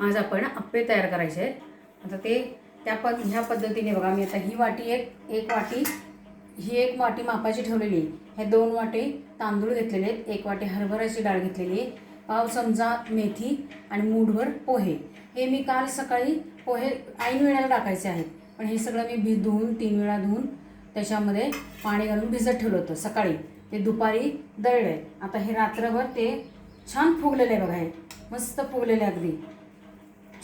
आज आपण आप्पे तयार करायचे आहेत. आता ते ह्या पद्धतीने बघा, मी आता ही वाटी एक वाटी, ही एक वाटी मापाची ठेवलेली आहे. हे 2 वाटी तांदूळ घेतलेले आहेत, 1 वाटी हरभऱ्याची डाळ घेतलेली आहे, पाव चमचा मेथी आणि मूठभर पोहे. हे मी काल सकाळी पोहे ऐन वेळेला टाकायचे आहेत, पण हे सगळं मी धुवून 3 वेळा धुवून त्याच्यामध्ये पाणी घालून भिजत ठेवलं होतं सकाळी. ते दुपारी दळले. आता हे रात्रभर ते छान फुगलेलं आहे बघा. हे मस्त फुगलेले, अगदी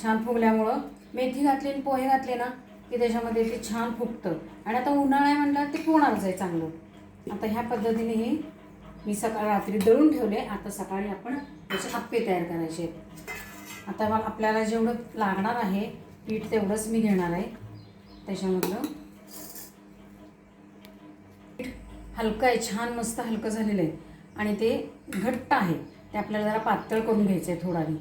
छान फुगल्यामुळं मेथी घातली आणि पोहे घातले ना की त्याच्यामध्ये ते छान फुगतं. आणि आता उन्हाळा म्हटलं ते फुगणारच आहे चांगलं. आता ह्या पद्धतीने हे मी रात्री दळून ठेवले. आता सकाळी आपण त्याचे आप्पे तयार करायचे आहेत. आता मला आपल्याला जेवढं लागणार आहे पीठ तेवढंच मी घेणार आहे. त्याच्यामधलं पीठ हलकं आहे, छान मस्त हलकं झालेलं आहे आणि ते घट्ट आहे. ते आपल्याला जरा पातळ करून घ्यायचं आहे थोडाही.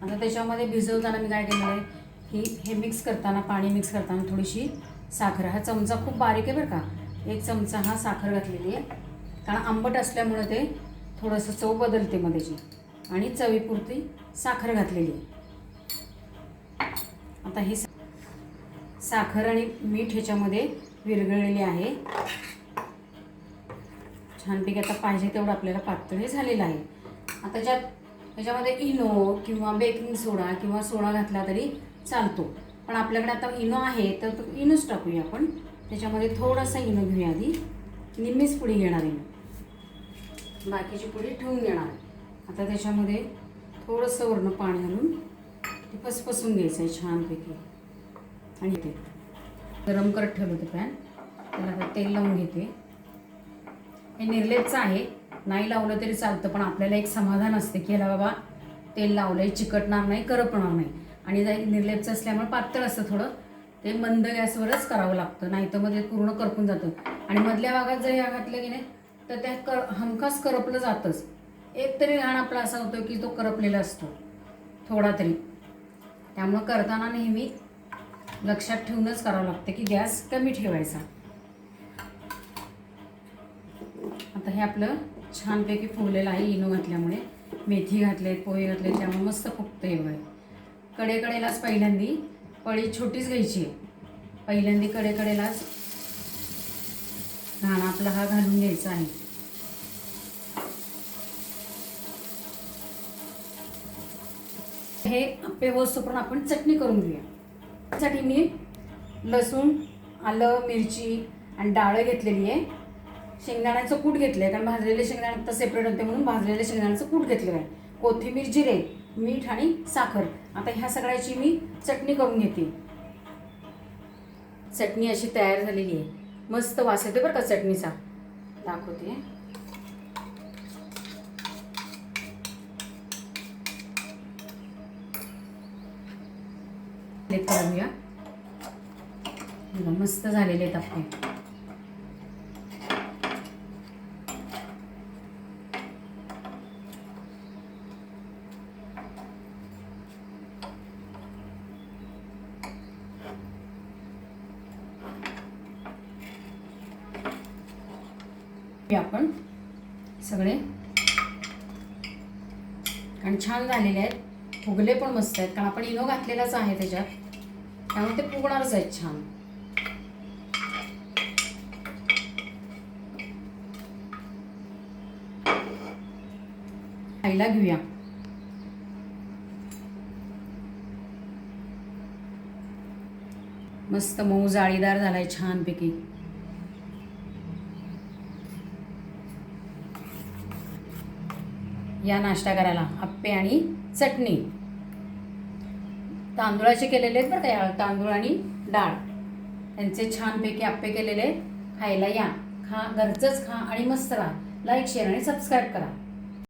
आता त्याच्यामध्ये भिजवताना मी काय केलेलं आहे की हे पाणी मिक्स करताना थोडीशी साखर, हा चमचा खूप बारीक आहे बरं का, 1 चमचा हा साखर घातलेली आहे. कारण आंबट असल्यामुळे ते थोडंसं चव बदलते मग त्याची, आणि चवीपुरती साखर घातलेली आहे. आता ही साखर आणि मीठ ह्याच्यामध्ये विरघळलेली आहे छानपैकी. आता पाहिजे तेवढं आपल्याला पातळ हे झालेलं आहे. आता ह्याच्यामध्ये इनो किंवा बेकिंग सोडा किंवा सोडा घातला तरी चालतो, पण आपल्याकडे आता इनो आहे तर तो इनोच टाकूया आपण. त्याच्यामध्ये थोडासा इनो घेऊया आधी, निम्मीच पुडी घेणार आहे, बाकीची पुडी ठेवून घेणार आहे. आता त्याच्यामध्ये थोडंसं वरनं पाणी घालून ते फसफसून घ्यायचं आहे छानपैकी. आणि ते गरम करत ठेवलं होतं पॅन, त्याला आता तेल लावून घेते. हे निर्लेपचं आहे, नाही लावलं तरी चालतं, पण आपल्याला एक समाधान असते की ह्याला बाबा तेल लावलंय, चिकटणार नाही, करपणार नाही. आणि जर निर्लेपचं असल्यामुळे पातळ असतं थोडं, ते मंद गॅसवरच करावं लागतं, नाही तर मग ते पूर्ण करपून जातं. आणि मधल्या भागात जर ह्या घातलं की नाही तर त्या हमखास करपलं जातंच. एक तरी घाण आपला असा होतो की तो करपलेला असतो थोडा तरी. त्यामुळं करताना नेहमी लक्षात ठेवूनच करावं लागतं की गॅस कमी ठेवायचा. आता हे आपलं छानपैकी फुगलेलं आहे इनो घातल्यामुळे. मेथी घातले, पोहे घातले, त्यामुळे मस्त फुगतं हे बघा. कडेकडेलाच पहिल्यांदी पळी छोटीच घ्यायची आहे. पहिल्यांदी कडेकडेलाच घाण आपला हा घालून घ्यायचा आहे. हे आप्पे होईस्तोपर्यंत आपण चटणी करून घेऊया. त्यासाठी मी लसूण, आलं, मिरची आणि डाळ घेतलेली आहे. शेंगदाण्याचं कूट घेतलं आहे, कारण भाजलेले शेंगदाणे तर सेपरेट होते म्हणून भाजलेले शेंगदाण्याचं कूट घेतलेलं आहे. कोथिंबीर, जिरे, मीठ आणि साखर. आता ह्या सगळ्याची मी चटणी करून घेते. चटणी अशी तयार झालेली आहे, मस्त वास येतो बरं का चटणीचा. दाखवते. करूया, मस्त झालेले आहेत आप्पे. आपण सगळे आणि छान झालेले आहेत, फुगले पण मस्त आहेत, कारण आपण इनो घातलेलाच आहे त्याच्यात, त्यामुळे ते फुगणारच आहेत छान. खायला घेऊया. मस्त मऊ जाळीदार झालाय छानपैकी. या नाश्ता करायला आप्पे आणि चटणी. तांदूळाचे केलेले आहेत बरं का, तांदूळ आणि डाळ त्यांचे छानपैकी आप्पे केलेले. खायला या, खा, घरचंच खा आणि मस्त राहा. लाईक, शेअर आणि सबस्क्राईब करा.